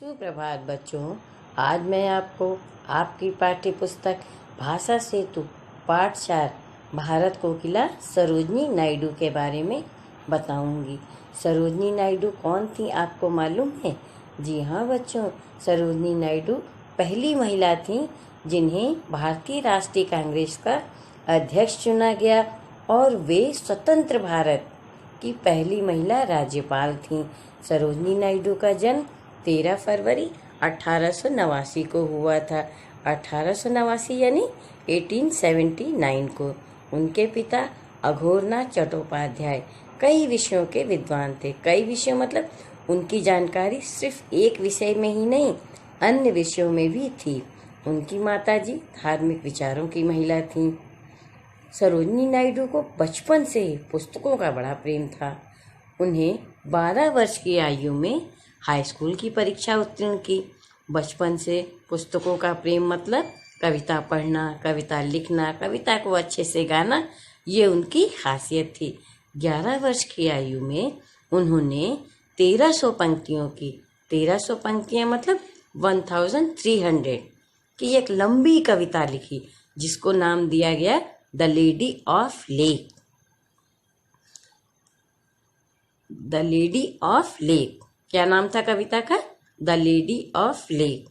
सुप्रभात बच्चों। आज मैं आपको आपकी पाठ्य पुस्तक भाषा सेतु पाठ 4 भारत कोकिला सरोजनी नायडू के बारे में बताऊंगी। सरोजनी नायडू कौन थी आपको मालूम है? जी हाँ बच्चों, सरोजनी नायडू पहली महिला थी जिन्हें भारतीय राष्ट्रीय कांग्रेस का अध्यक्ष चुना गया और वे स्वतंत्र भारत की पहली महिला राज्यपाल थीं। सरोजनी नायडू का जन्म 13 फरवरी 1889 को हुआ था। 1889 यानी 1879 को। उनके पिता अघोरनाथ चट्टोपाध्याय कई विषयों के विद्वान थे। कई विषयों मतलब उनकी जानकारी सिर्फ एक विषय में ही नहीं, अन्य विषयों में भी थी। उनकी माताजी धार्मिक विचारों की महिला थीं। सरोजनी नायडू को बचपन से ही पुस्तकों का बड़ा प्रेम था। उन्हें 12 वर्ष की आयु में हाई स्कूल की परीक्षा उत्तीर्ण की। बचपन से पुस्तकों का प्रेम मतलब कविता पढ़ना, कविता लिखना, कविता को अच्छे से गाना, ये उनकी खासियत थी। 11 वर्ष की आयु में उन्होंने 1300 पंक्तियों की, 1300 पंक्तियाँ मतलब 1300 की एक लंबी कविता लिखी, जिसको नाम दिया गया the lady of lake. The lady of lake क्या नाम था कविता का? The lady of lake.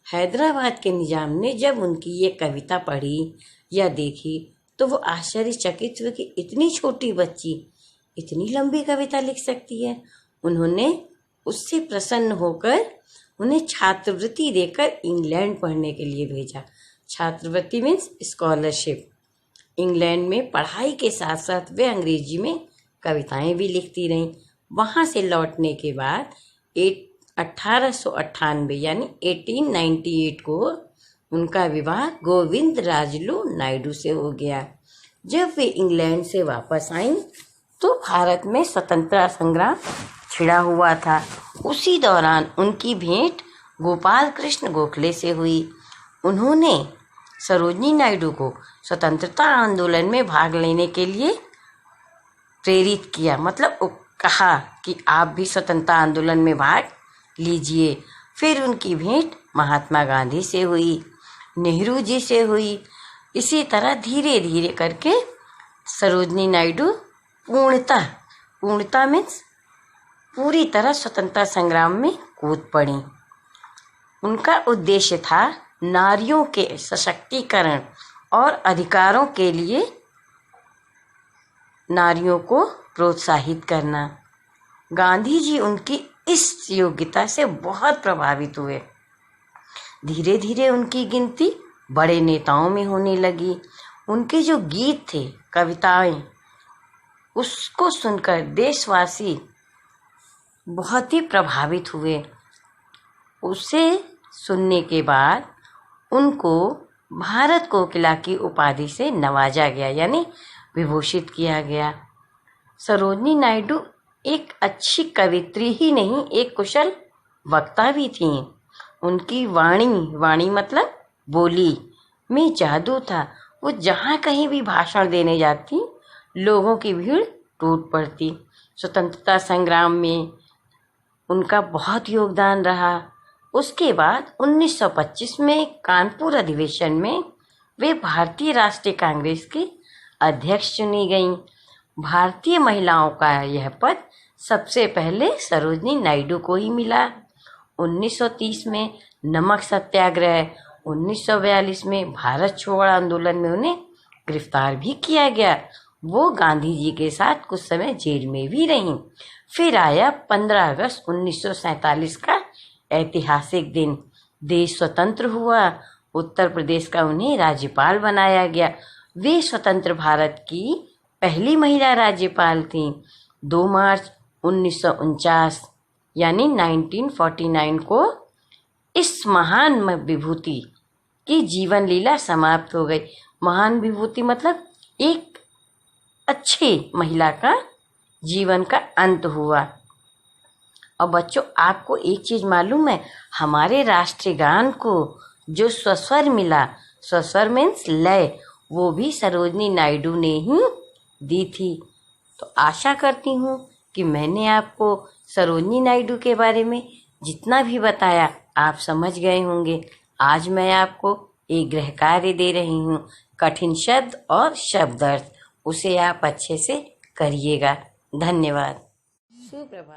Hyderabad के निजाम ने जब उनकी ये कविता पढ़ी या देखी तो वो आश्चर्यचकित हुए कि इतनी छोटी बच्ची इतनी लंबी कविता लिख सकती है। उन्होंने उससे प्रसन्न होकर उन्हें छात्रवृत्ति देकर इंग्लैंड पढ़ने के लिए भेजा। छात्रवृत्ति मीन्स स्कॉलरशिप। इंग्लैंड में पढ़ाई के साथ साथ वे अंग्रेजी में कविताएं भी लिखती रहीं। वहाँ से लौटने के बाद 1898 यानी 1898 को उनका विवाह गोविंद राजलू नायडू से हो गया। जब वे इंग्लैंड से वापस आईं तो भारत में स्वतंत्रता संग्राम छिड़ा हुआ था। उसी दौरान उनकी भेंट गोपाल कृष्ण गोखले से हुई। उन्होंने सरोजनी नायडू को स्वतंत्रता आंदोलन में भाग लेने के लिए प्रेरित किया, मतलब कहा कि आप भी स्वतंत्रता आंदोलन में भाग लीजिए। फिर उनकी भेंट महात्मा गांधी से हुई, नेहरू जी से हुई। इसी तरह धीरे धीरे करके सरोजनी नायडू पूर्णता मीन्स पूरी तरह स्वतंत्रता संग्राम में कूद पड़ी। उनका उद्देश्य था नारियों के सशक्तिकरण और अधिकारों के लिए नारियों को प्रोत्साहित करना। गांधी जी उनकी इस योग्यता से बहुत प्रभावित हुए। धीरे धीरे उनकी गिनती बड़े नेताओं में होने लगी। उनके जो गीत थे, कविताएं, उसको सुनकर देशवासी बहुत ही प्रभावित हुए। उसे सुनने के बाद उनको भारत कोकिला की उपाधि से नवाजा गया, यानी विभूषित किया गया। सरोजनी नायडू एक अच्छी कवित्री ही नहीं, एक कुशल वक्ता भी थीं। उनकी वाणी मतलब बोली में जादू था। वो जहाँ कहीं भी भाषण देने जाती, लोगों की भीड़ टूट पड़ती। स्वतंत्रता संग्राम में उनका बहुत योगदान रहा। उसके बाद 1925 में कानपुर अधिवेशन में वे भारतीय राष्ट्रीय कांग्रेस की अध्यक्ष चुनी गईं। भारतीय महिलाओं का यह पद सबसे पहले सरोजनी नायडू को ही मिला। 1930 में नमक सत्याग्रह, 1942 में भारत छोड़ो आंदोलन में उन्हें गिरफ्तार भी किया गया। वो गांधी जी के साथ कुछ समय जेल में भी रहीं। फिर आया 15 अगस्त 1947 का ऐतिहासिक दिन। देश स्वतंत्र हुआ। उत्तर प्रदेश का उन्हें राज्यपाल बनाया गया। वे स्वतंत्र भारत की पहली महिला राज्यपाल थीं। 2 मार्च 1949 यानी 1949 को इस महान विभूति की जीवन लीला समाप्त हो गई। महान विभूति मतलब एक अच्छी महिला का जीवन का अंत हुआ। और बच्चों, आपको एक चीज़ मालूम है? हमारे राष्ट्रीय गान को जो स्वस्वर मिला, स्वस्वर मीन्स लय, वो भी सरोजनी नायडू ने ही दी थी। तो आशा करती हूँ कि मैंने आपको सरोजनी नायडू के बारे में जितना भी बताया आप समझ गए होंगे। आज मैं आपको एक गृह कार्य दे रही हूँ। कठिन शब्द और शब्द अर्थ, उसे आप अच्छे से करिएगा। धन्यवाद। सुप्रभात।